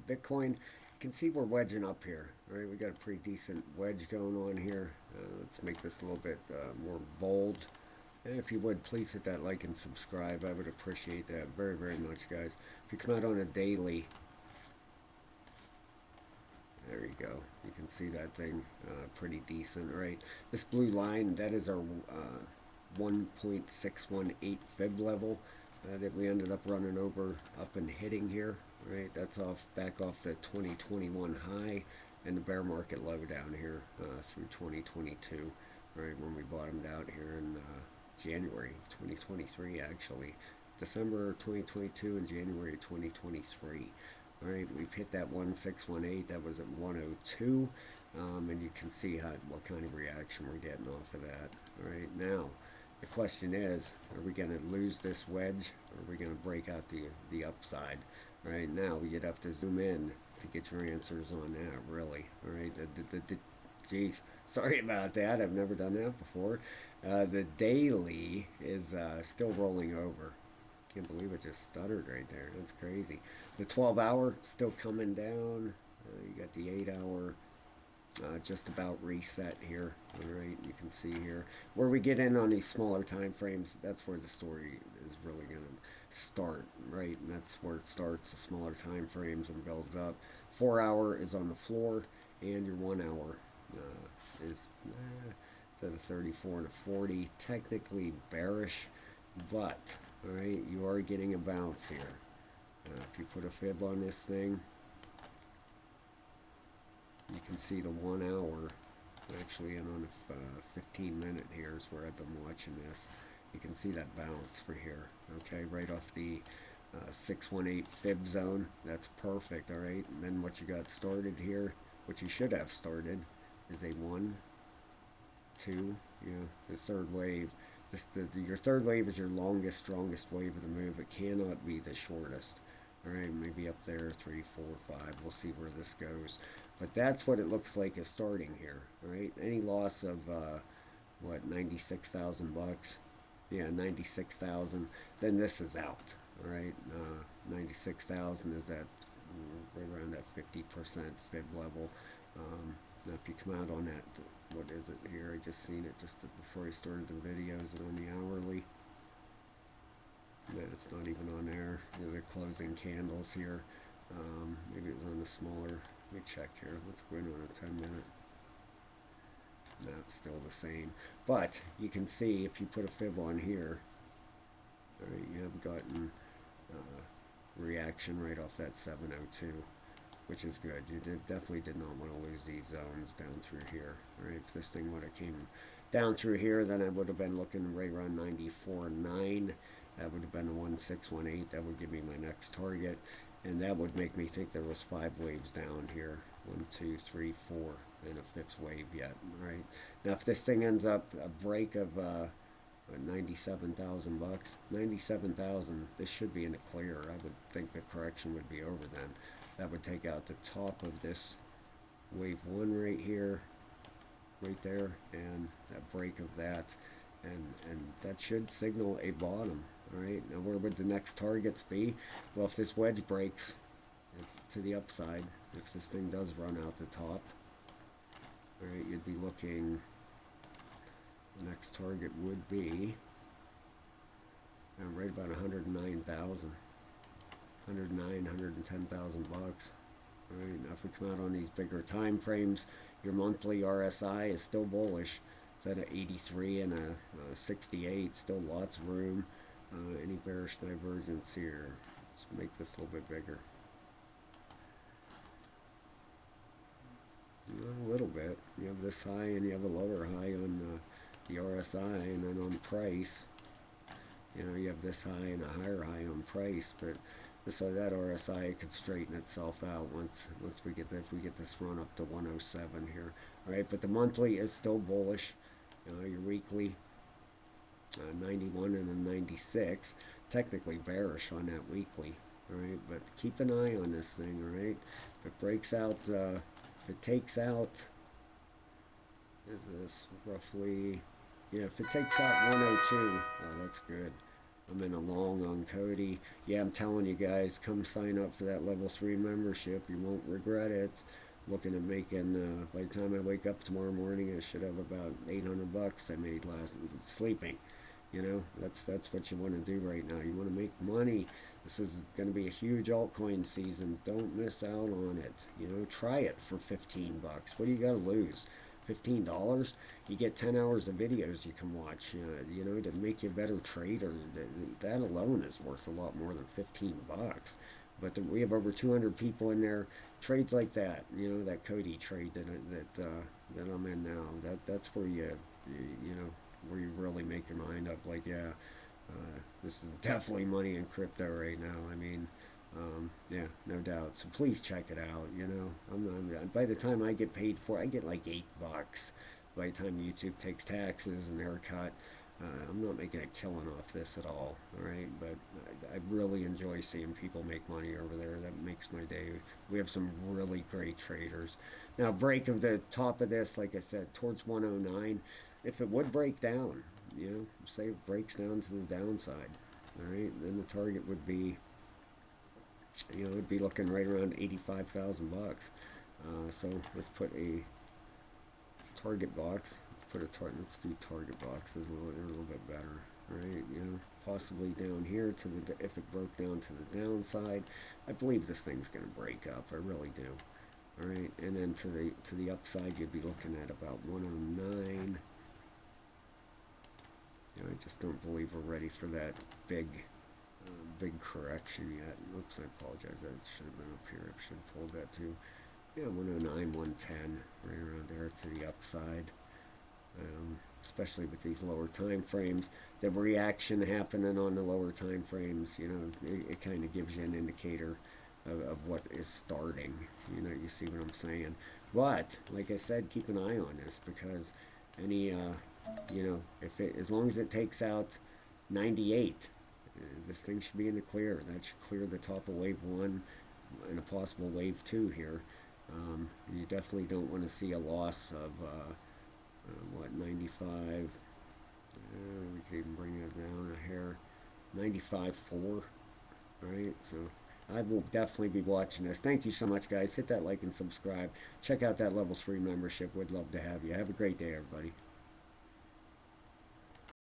Bitcoin, you can see we're wedging up here. All right, we got a pretty decent wedge going on here. Let's make this a little bit more bold. And if you would, please hit that like and subscribe. I would appreciate that very, very much, guys. If you come out on a daily, there you go. You can see that thing pretty decent, right? This blue line, that is our 1.618 fib level that we ended up running over up and hitting here, right? That's back off the 2021 high and the bear market low down here through 2022, right? When we bottomed out here in January 2023, actually. December 2022 and January 2023. All right, we've hit that 1618. That was at 102, and you can see what kind of reaction we're getting off of that. All right, now the question is, are we going to lose this wedge, or are we going to break out the upside? All right, now you'd have to zoom in to get your answers on that. Really, all right. Geez, sorry about that. I've never done that before. The daily is still rolling over. Can't believe it just stuttered right there. That's crazy. The 12-hour still coming down. You got the 8-hour just about reset here. All right, you can see here where we get in on these smaller time frames. That's where the story is really going to start, right? And that's where it starts, the smaller time frames, and builds up. 4-hour is on the floor, and your 1-hour is it's at a 34 and a 40. Technically bearish, but all right, you are getting a bounce here. If you put a fib on this thing, you can see the 1 hour actually, and on a 15-minute here is where I've been watching this. You can see that bounce for here, okay, right off the 618 fib zone. That's perfect. All right, and then what you got started here, what you should have started, is a 1, 2, the third wave. Your third wave is your longest, strongest wave of the move. It cannot be the shortest. All right, maybe up there, 3, 4, 5. We'll see where this goes. But that's what it looks like is starting here. All right, any loss of what, 96,000 bucks? Yeah, 96,000. Then this is out. All right, 96,000 is at right around that 50% fib level. Now, if you come out on that, what is it here? I just seen it just before I started the videos and on the hourly. It's not even on there. They're closing candles here. Maybe it was on the smaller. Let me check here. Let's go in on a 10-minute. No, it's still the same. But you can see if you put a fib on here, all right, you have gotten reaction right off that 702, which is good. You definitely did not want to lose these zones down through here. All right, if this thing would have came down through here, then I would have been looking right around 94.9. That would have been a 1618. That would give me my next target, and that would make me think there was 5 waves down here. 1, 2, 3, 4, and a 5th wave yet. Right now, if this thing ends up a break of 97,000 bucks, 97,000, this should be in the clear. I would think the correction would be over then. That would take out the top of this wave 1 right here, right there, and that break of that, and that should signal a bottom. All right, now where would the next targets be? Well, if this wedge breaks to the upside, if this thing does run out the top, all right, you'd be looking, the next target would be right about 109,000, 109, 110,000 bucks. All right, now if we come out on these bigger time frames, your monthly RSI is still bullish. It's at an 83 and a 68. Still lots of room. Any bearish divergence here? Let's make this a little bit bigger. A little bit. You have this high and you have a lower high on the RSI, and then on price, you have this high and a higher high on price, but so that RSI could straighten itself out once we get if we get this run up to 107 here. All right, but the monthly is still bullish. Your weekly 91 and a 96, technically bearish on that weekly. All right, but keep an eye on this thing. All right, if it breaks out, if it takes out, is this roughly? Yeah, if it takes out 102, oh, that's good. I'm in a long on Cody. Yeah, I'm telling you guys, come sign up for that level 3 membership. You won't regret it. Looking at making, by the time I wake up tomorrow morning, I should have about 800 bucks I made last sleeping. You know, that's what you want to do right now. You want to make money. This is going to be a huge altcoin season. Don't miss out on it. You know, try it for 15 bucks. What do you got to lose? $15? You get 10 hours of videos you can watch, you know, to make you a better trader. That alone is worth a lot more than 15 bucks. But we have over 200 people in there. Trades like that, you know, that Cody trade that I'm in now. That's where you know, where you really make your mind up. Like, yeah, this is definitely money in crypto right now. I mean, yeah, no doubt. So please check it out. You know, by the time I get paid for it, I get like $8. By the time YouTube takes taxes and their cut, I'm not making a killing off this at all. All right, but I really enjoy seeing people make money over there. That makes my day. We have some really great traders. Now, break of the top of this, like I said, towards 109. If it would break down, you know, say it breaks down to the downside, all right, then the target would be, you know, it'd be looking right around 85,000 bucks. So let's put a target box. Let's do target boxes. They're a little bit better, right? You know, possibly down here to the, if it broke down to the downside, I believe this thing's going to break up. I really do. All right, and then to the upside, you'd be looking at about 109. You know, I just don't believe we're ready for that big correction yet. Oops, I apologize. That should have been up here. I should have pulled that too. Yeah, 109, 110, right around there to the upside. Especially with these lower time frames, the reaction happening on the lower time frames, you know, it kind of gives you an indicator of what is starting. You know, you see what I'm saying. But like I said, keep an eye on this because any, you know, if it, as long as it takes out 98, this thing should be in the clear. That should clear the top of wave one and a possible wave two here. And you definitely don't want to see a loss of what, 95. We could even bring that down a hair. 95.4. Right, so I will definitely be watching this. Thank you so much, guys. Hit that like and subscribe. Check out that level 3 membership. Would love to have you. Have a great day, everybody.